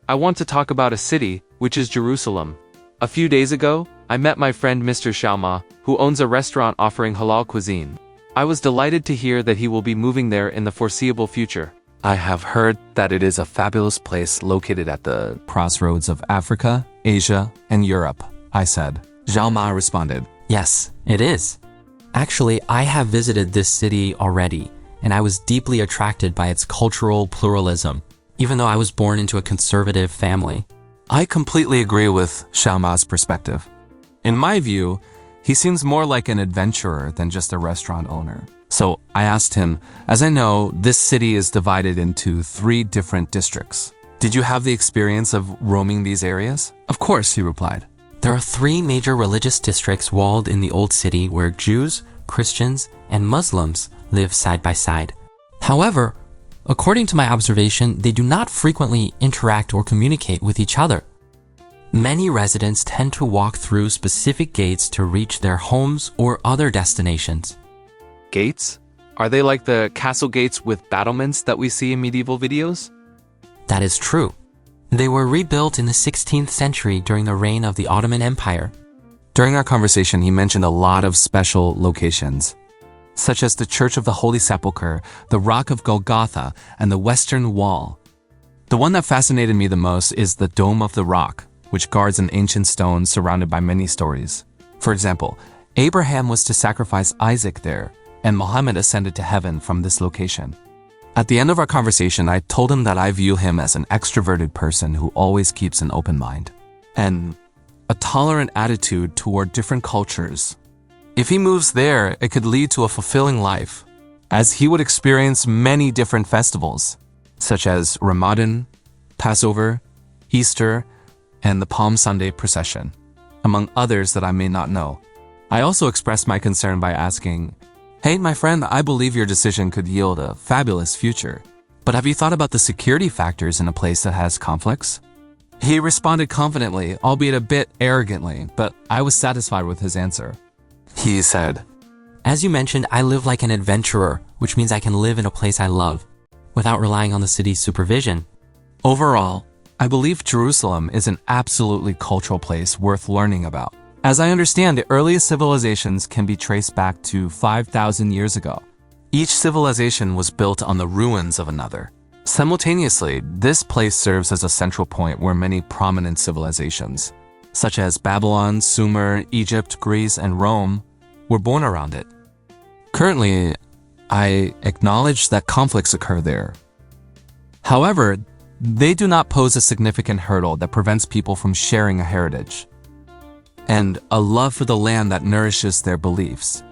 I want to talk about a city, which is Jerusalem. A few days ago, I met my friend Mr. Xiaoma, who owns a restaurant offering halal cuisine. I was delighted to hear that he will be moving there in the foreseeable future. I have heard that it is a fabulous place located at the crossroads of Africa, Asia, and Europe, I said. Zhao Ma responded, Yes, it is. Actually, I have visited this city already, and I was deeply attracted by its cultural pluralism, even though I was born into a conservative family. I completely agree with Zhao Ma's perspective. In my view, he seems more like an adventurer than just a restaurant owner. So I asked him, as I know, this city is divided into 3 different districts. Did you have the experience of roaming these areas? Of course, he replied. There are 3 major religious districts walled in the old city where Jews, Christians, and Muslims live side by side. However, according to my observation, they do not frequently interact or communicate with each other. Many residents tend to walk through specific gates to reach their homes or other destinations. Gates? Are they like the castle gates with battlements that we see in medieval videos? That is true. They were rebuilt in the 16th century during the reign of the Ottoman Empire. During our conversation, he mentioned a lot of special locations, such as the Church of the Holy Sepulchre, the Rock of Golgotha, and the Western Wall. The one that fascinated me the most is the Dome of the Rock, which guards an ancient stone surrounded by many stories. For example, Abraham was to sacrifice Isaac there, and Muhammad ascended to heaven from this location. At the end of our conversation, I told him that I view him as an extroverted person who always keeps an open mind and a tolerant attitude toward different cultures. If he moves there, it could lead to a fulfilling life, as he would experience many different festivals, such as Ramadan, Passover, Easter, and the Palm Sunday procession, among others that I may not know. I also expressed my concern by asking, Hey, my friend, I believe your decision could yield a fabulous future. But have you thought about the security factors in a place that has conflicts? He responded confidently, albeit a bit arrogantly, but I was satisfied with his answer. He said, As you mentioned, I live like an adventurer, which means I can live in a place I love, without relying on the city's supervision. Overall, I believe Jerusalem is an absolutely cultural place worth learning about. As I understand, the earliest civilizations can be traced back to 5,000 years ago. Each civilization was built on the ruins of another. Simultaneously, this place serves as a central point where many prominent civilizations, such as Babylon, Sumer, Egypt, Greece, and Rome, were born around it. Currently, I acknowledge that conflicts occur there. However, they do not pose a significant hurdle that prevents people from sharing a heritage and a love for the land that nourishes their beliefs.